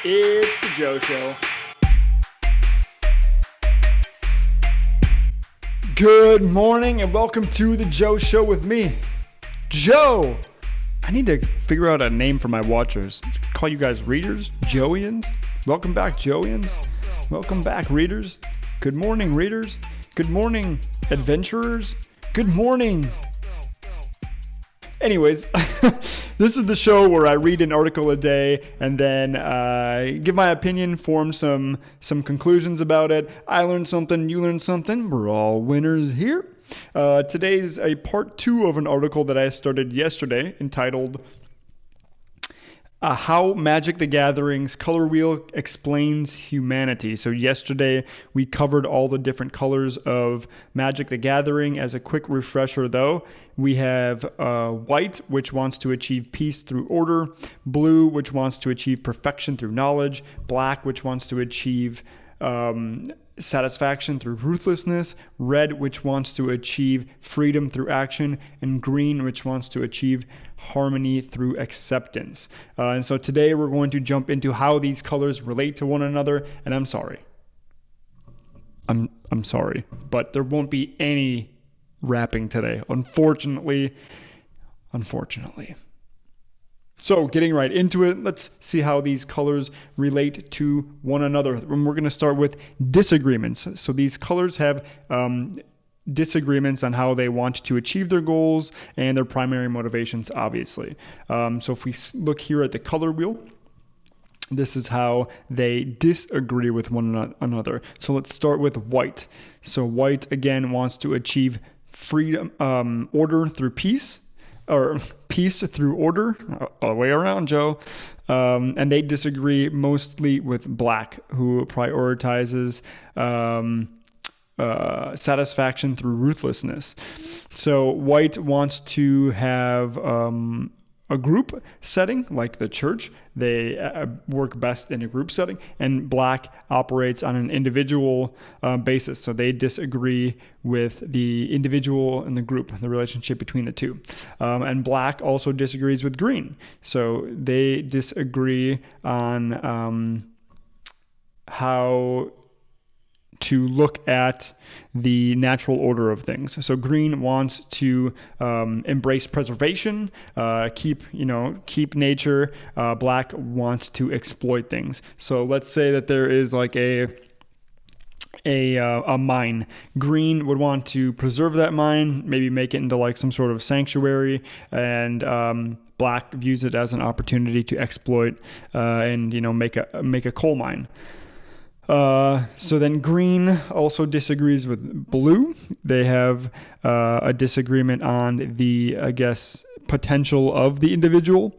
It's the Joe Show. Good morning and welcome to the Joe Show with me, Joe. I need to figure out a name for my watchers. Call you guys readers? Joeians? Welcome back, Joeians. Welcome back, readers. Good morning, readers. Good morning, adventurers. Good morning. Anyways, this is the show where I read an article a day and then give my opinion, form some conclusions about it. I learned something, you learned something. We're all winners here. Today's a part 2 of an article that I started yesterday entitled How Magic the Gathering's Color Wheel Explains Humanity. So yesterday we covered all the different colors of Magic the Gathering. As a quick refresher though, we have white, which wants to achieve peace through order, blue, which wants to achieve perfection through knowledge, black, which wants to achieve satisfaction through ruthlessness, red, which wants to achieve freedom through action, and green, which wants to achieve harmony through acceptance. And so today we're going to jump into how these colors relate to one another, and I'm sorry. I'm sorry, but there won't be any rapping today, unfortunately. So getting right into it, let's see how these colors relate to one another. And we're going to start with disagreements. So these colors have disagreements on how they want to achieve their goals and their primary motivations, obviously. So if we look here at the color wheel, this is how they disagree with one another. So let's start with white. So white, again, wants to achieve freedom, order through peace, or peace through order, all the way around, Joe. And they disagree mostly with black, who prioritizes satisfaction through ruthlessness. So white wants to have a group setting, like the church. They work best in a group setting, and black operates on an individual basis. So they disagree with the individual and the group, the relationship between the two. And black also disagrees with green. So they disagree on how to look at the natural order of things. So green wants to embrace preservation, keep nature. Black wants to exploit things. So let's say that there is like a mine. Green would want to preserve that mine, maybe make it into like some sort of sanctuary, and black views it as an opportunity to exploit and make a coal mine. So then green also disagrees with blue. They have a disagreement on the, potential of the individual.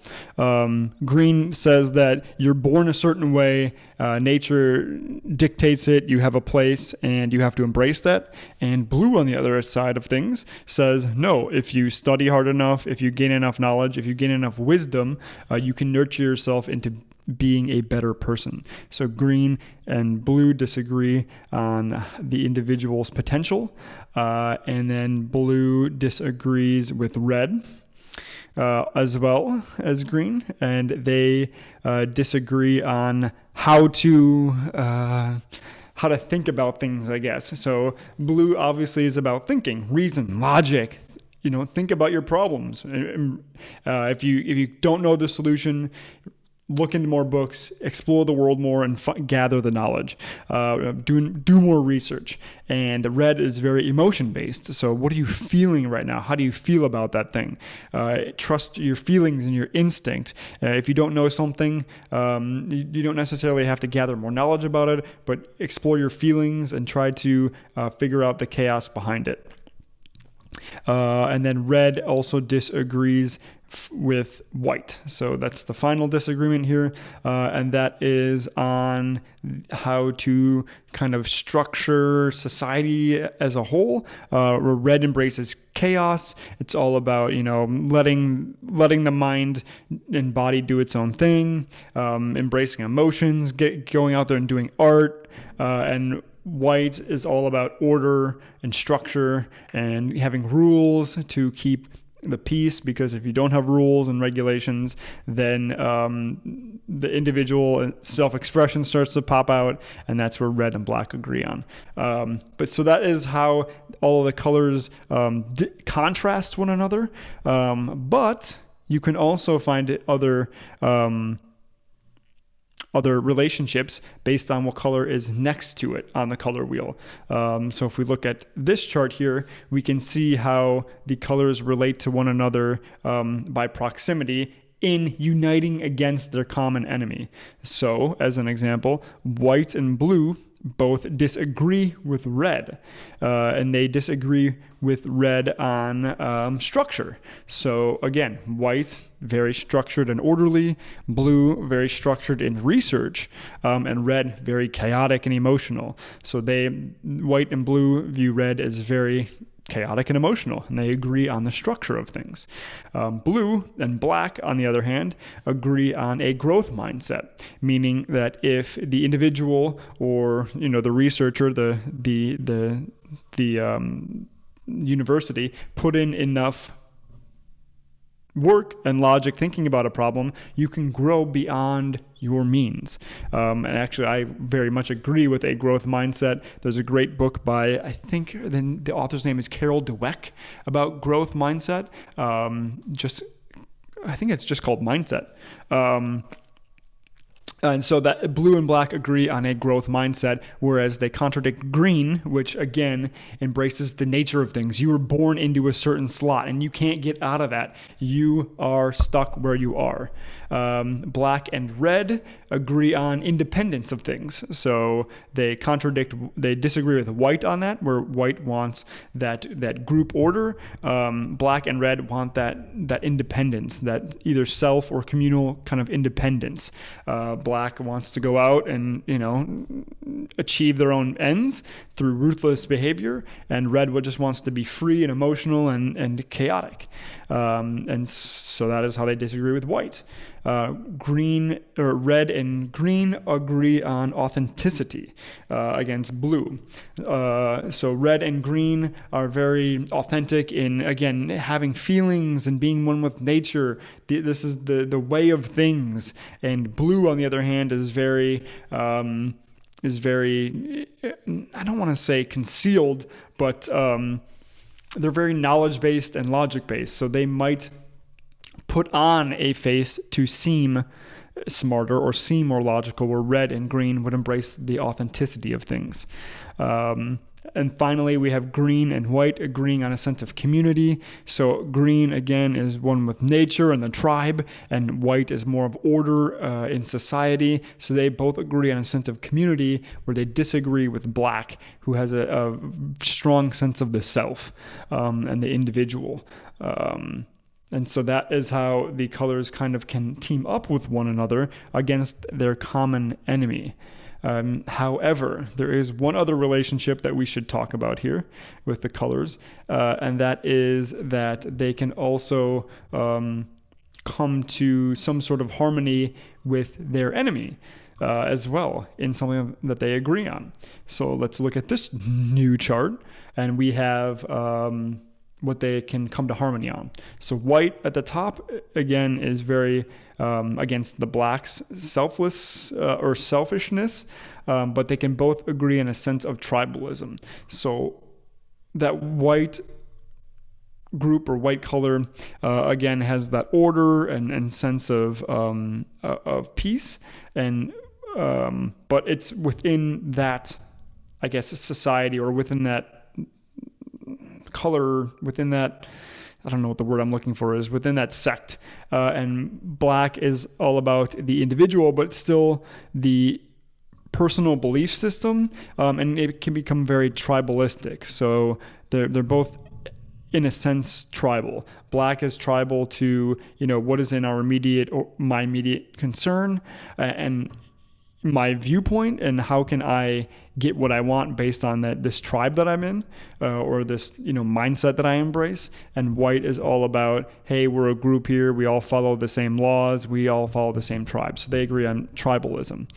Green says that you're born a certain way, nature dictates it, you have a place, and you have to embrace that. And blue, on the other side of things, says, no, if you study hard enough, if you gain enough knowledge, if you gain enough wisdom, you can nurture yourself into being a better person. So green and blue disagree on the individual's potential, and then blue disagrees with red as well as green, and they disagree on how to think about things, I guess. So blue obviously is about thinking, reason, logic. Think about your problems. If you don't know the solution, look into more books, explore the world more, and gather the knowledge. Do more research. And the red is very emotion-based. So what are you feeling right now? How do you feel about that thing? Trust your feelings and your instinct. If you don't know something, you don't necessarily have to gather more knowledge about it, but explore your feelings and try to figure out the chaos behind it. And then red also disagrees with white. So that's the final disagreement here. And that is on how to kind of structure society as a whole. Where red embraces chaos. It's all about, letting the mind and body do its own thing, embracing emotions, going out there and doing art, and white is all about order and structure and having rules to keep the peace, because if you don't have rules and regulations, then the individual self-expression starts to pop out, and that's where red and black agree on. But so that is how all of the colors contrast one another. But you can also find other relationships based on what color is next to it on the color wheel. So if we look at this chart here, we can see how the colors relate to one another by proximity in uniting against their common enemy. So as an example, white and blue both disagree with red, and they disagree with red on structure. So again, white, very structured and orderly, blue, very structured in research, and red, very chaotic and emotional. So white and blue view red as very chaotic and emotional, and they agree on the structure of things. Blue and black, on the other hand, agree on a growth mindset, meaning that if the individual or the researcher, the university put in enough work and logic thinking about a problem, you can grow beyond your means. And actually, I very much agree with a growth mindset. There's a great book by, I think the author's name is Carol Dweck, about growth mindset. I think it's just called Mindset. And so that blue and black agree on a growth mindset, whereas they contradict green, which again embraces the nature of things. You were born into a certain slot and you can't get out of that. You are stuck where you are. Black and red agree on independence of things. So they disagree with white on that, where white wants that group order. Black and red want that independence, that either self or communal kind of independence. Black wants to go out and, achieve their own ends through ruthless behavior, and red just wants to be free and emotional and chaotic. And so that is how they disagree with white. Red and green agree on authenticity against blue. So red and green are very authentic in, again, having feelings and being one with nature. This is the way of things. And blue, on the other hand, is very, I don't want to say concealed, but they're very knowledge-based and logic-based. So they might put on a face to seem smarter or seem more logical, where red and green would embrace the authenticity of things. And finally, we have green and white agreeing on a sense of community. So green, again, is one with nature and the tribe, and white is more of order in society. So they both agree on a sense of community, where they disagree with black, who has a strong sense of the self and the individual. And so that is how the colors kind of can team up with one another against their common enemy. However, there is one other relationship that we should talk about here with the colors, and that is that they can also come to some sort of harmony with their enemy as well in something that they agree on. So let's look at this new chart, and we have what they can come to harmony on. So white at the top, again, is very against the black's selfless or selfishness, but they can both agree in a sense of tribalism. So that white group or white color, again, has that order and sense of peace, and but it's within that, I guess, society, or within that color, within that, I don't know what the word I'm looking for is, within that sect. And black is all about the individual, but still the personal belief system, and it can become very tribalistic. So they're both, in a sense, tribal. Black is tribal to, what is in our immediate, or my immediate concern, and my viewpoint, and how can I get what I want based on this tribe that I'm in, or this mindset that I embrace. And white is all about, hey, we're a group here, we all follow the same laws, we all follow the same tribe. So they agree on tribalism.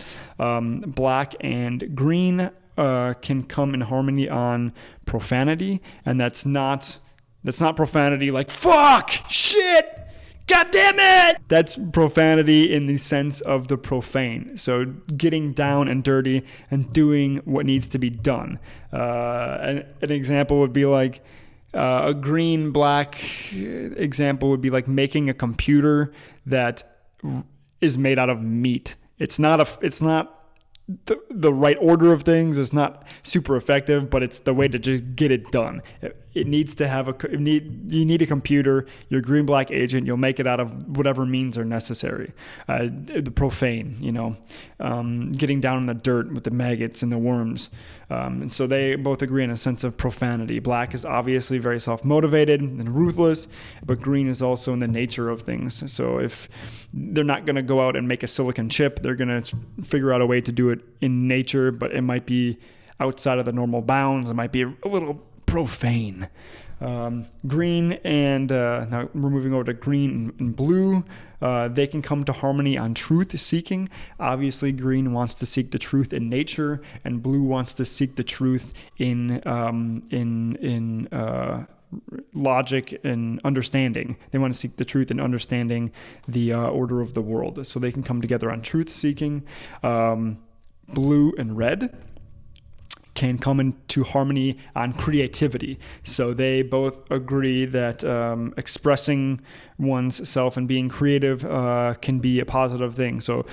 Black and green can come in harmony on profanity, and that's That's not profanity like fuck, shit, God damn it! That's profanity in the sense of the profane. So getting down and dirty and doing what needs to be done. An example would be like a green-black example would be like making a computer that is made out of meat. It's not the right order of things. It's not super effective, but it's the way to just get it done. It needs to have you need a computer. You're a green-black agent. You'll make it out of whatever means are necessary. The profane, getting down in the dirt with the maggots and the worms. And so they both agree in a sense of profanity. Black is obviously very self-motivated and ruthless, but green is also in the nature of things. So if they're not going to go out and make a silicon chip, they're going to figure out a way to do it in nature, but it might be outside of the normal bounds. It might be a little profane. Green and now we're moving over to green and blue. They can come to harmony on truth seeking. Obviously, green wants to seek the truth in nature, and blue wants to seek the truth in logic and understanding. They want to seek the truth in understanding the order of the world. So they can come together on truth seeking. Blue and red can come into harmony on creativity. So they both agree that expressing one's self and being creative can be a positive thing. So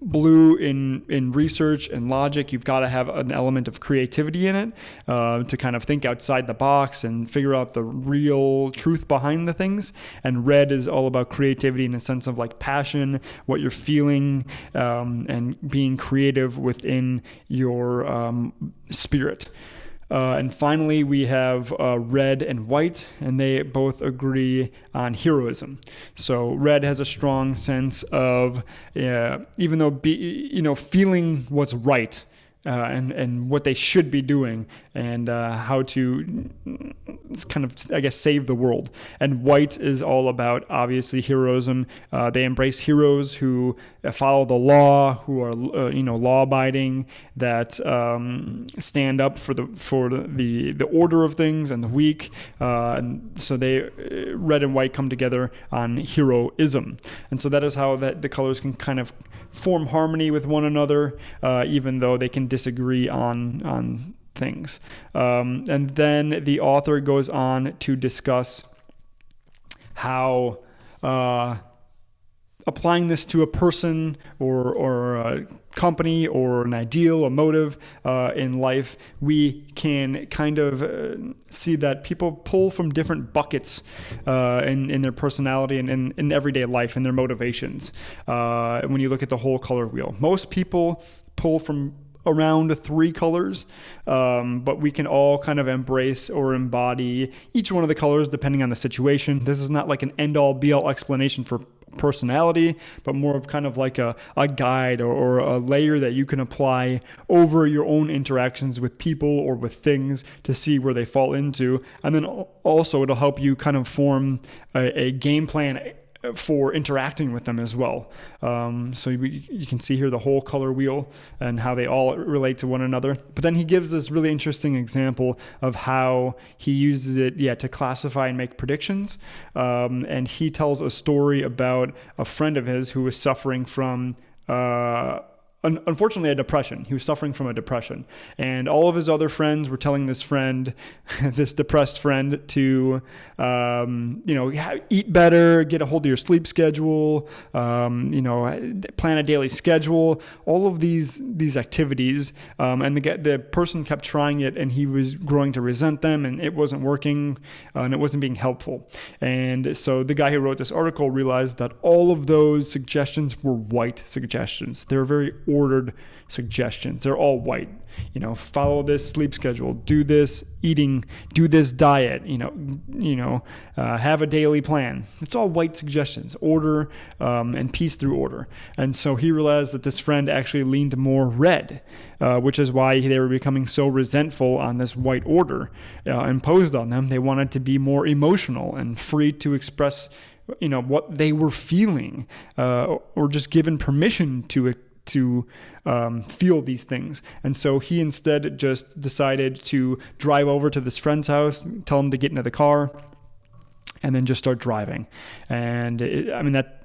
blue in research and logic, you've got to have an element of creativity in it to kind of think outside the box and figure out the real truth behind the things. And red is all about creativity in a sense of like passion, what you're feeling, and being creative within your spirit. And finally, we have red and white, and they both agree on heroism. So red has a strong sense of, even though feeling what's right and what they should be doing, and how to kind of, I guess, save the world. And white is all about, obviously, heroism. They embrace heroes who follow the law, who are law-abiding, that stand up for the order of things and the weak. And so red and white come together on heroism. And so that is how the colors can kind of form harmony with one another, even though they can disagree on things. And then the author goes on to discuss how applying this to a person or a company or an ideal, a motive in life, we can kind of see that people pull from different buckets in their personality and in everyday life and their motivations. When you look at the whole color wheel, most people pull from around 3 colors, but we can all kind of embrace or embody each one of the colors depending on the situation. This is not like an end-all be-all explanation for personality, but more of kind of like a guide or a layer that you can apply over your own interactions with people or with things to see where they fall into. And then also it'll help you kind of form a game plan for interacting with them as well. So you can see here the whole color wheel and how they all relate to one another. But then he gives this really interesting example of how he uses it, to classify and make predictions. And he tells a story about a friend of his who was suffering from unfortunately a depression. He was suffering from a depression, and all of his other friends were telling this friend, this depressed friend, to eat better, get a hold of your sleep schedule, plan a daily schedule, all of these activities, and the person kept trying it, and he was growing to resent them, and it wasn't working, and it wasn't being helpful. And so the guy who wrote this article realized that all of those suggestions were white suggestions. They were very ordered suggestions. They're all white. Follow this sleep schedule, do this eating, do this diet, have a daily plan. It's all white suggestions, order, and peace through order. And so he realized that this friend actually leaned more red, which is why they were becoming so resentful on this white order imposed on them. They wanted to be more emotional and free to express what they were feeling, or just given permission to to feel these things. And so he instead just decided to drive over to this friend's house, tell him to get into the car, and then just start driving. And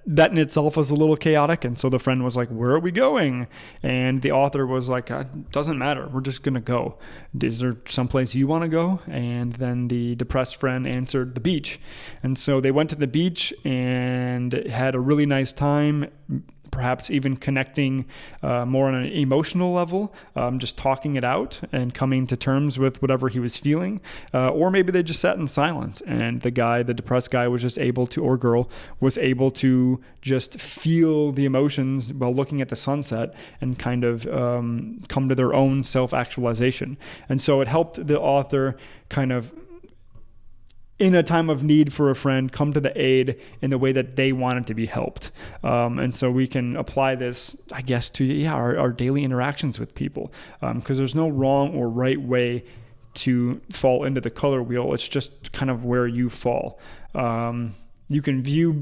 that in itself was a little chaotic. And so the friend was like, where are we going? And the author was like, doesn't matter. We're just going to go. Is there someplace you want to go? And then the depressed friend answered, the beach. And so they went to the beach and had a really nice time, perhaps even connecting more on an emotional level, just talking it out and coming to terms with whatever he was feeling. Or maybe they just sat in silence, and the depressed guy was just able to, or girl, was able to just feel the emotions while looking at the sunset and kind of come to their own self-actualization. And so it helped the author kind of, in a time of need for a friend, come to the aid in the way that they wanted to be helped. And so we can apply this, I guess, to our daily interactions with people, because there's no wrong or right way to fall into the color wheel. It's just kind of where you fall. You can view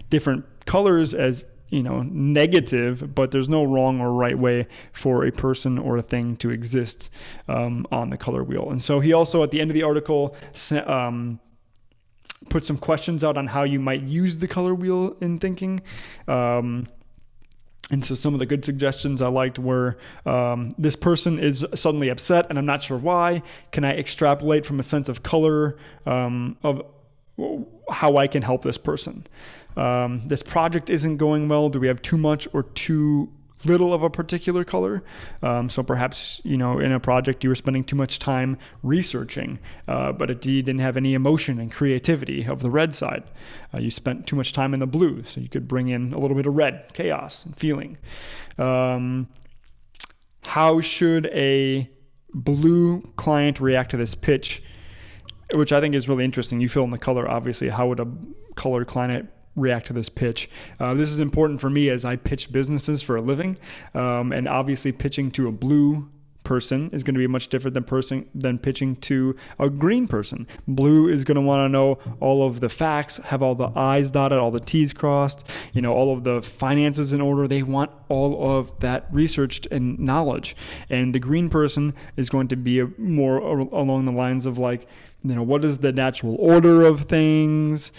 different colors as negative, but there's no wrong or right way for a person or a thing to exist on the color wheel. And so he also, at the end of the article, put some questions out on how you might use the color wheel in thinking. And so some of the good suggestions I liked were, this person is suddenly upset and I'm not sure why. Can I extrapolate from a sense of color of how I can help this person? This project isn't going well. Do we have too much or too little of a particular color? So perhaps, in a project you were spending too much time researching, but you didn't have any emotion and creativity of the red side. You spent too much time in the blue, so you could bring in a little bit of red, chaos and feeling. How should a blue client react to this pitch? Which I think is really interesting. You fill in the color, obviously. How would a colored client react to this pitch? This is important for me as I pitch businesses for a living. And obviously pitching to a blue person is going to be much different than pitching to a green person. Blue is going to want to know all of the facts, have all the I's dotted, all the T's crossed, all of the finances in order. They want all of that researched and knowledge. And the green person is going to be more along the lines of like, what is the natural order of things?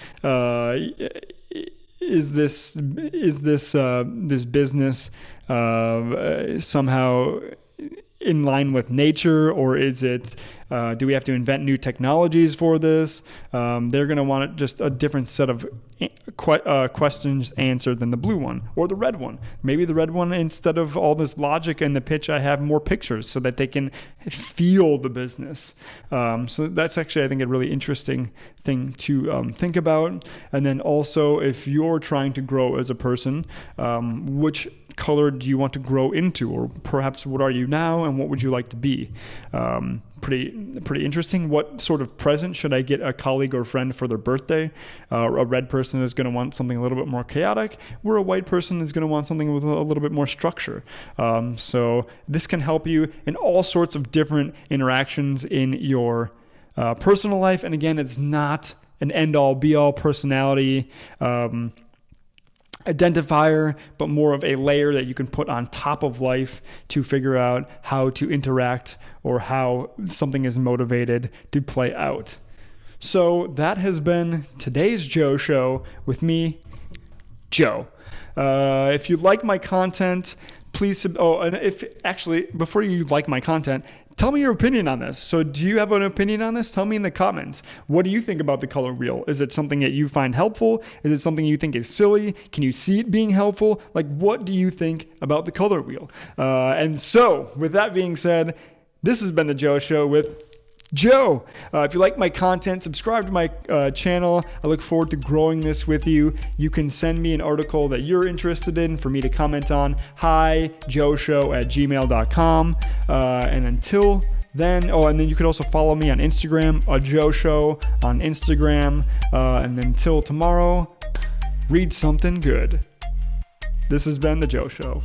Is this business somehow in line with nature, or is it, do we have to invent new technologies for this? They're going to want just a different set of questions answered than the blue one or the red one. Maybe the red one, instead of all this logic in the pitch, I have more pictures so that they can feel the business. So that's actually, I think, a really interesting thing to think about. And then also, if you're trying to grow as a person, which color do you want to grow into, or perhaps what are you now and what would you like to be? Pretty interesting. What sort of present should I get a colleague or friend for their birthday? A red person is going to want something a little bit more chaotic, where a white person is going to want something with a little bit more structure. So this can help you in all sorts of different interactions in your personal life. And again, it's not an end-all, be-all personality identifier, but more of a layer that you can put on top of life to figure out how to interact or how something is motivated to play out. So that has been today's Joe Show with me, Joe. If you like my content, please, before you like my content, tell me your opinion on this. So do you have an opinion on this? Tell me in the comments. What do you think about the color wheel? Is it something that you find helpful? Is it something you think is silly? Can you see it being helpful? Like, what do you think about the color wheel? And so with that being said, this has been the Joe Show with Joe. If you like my content, subscribe to my channel. I look forward to growing this with you. You can send me an article that you're interested in for me to comment on. hijoeshow@gmail.com. And until then, and then you could also follow me on Instagram, Joe Show on Instagram. And until tomorrow, read something good. This has been the Joe Show.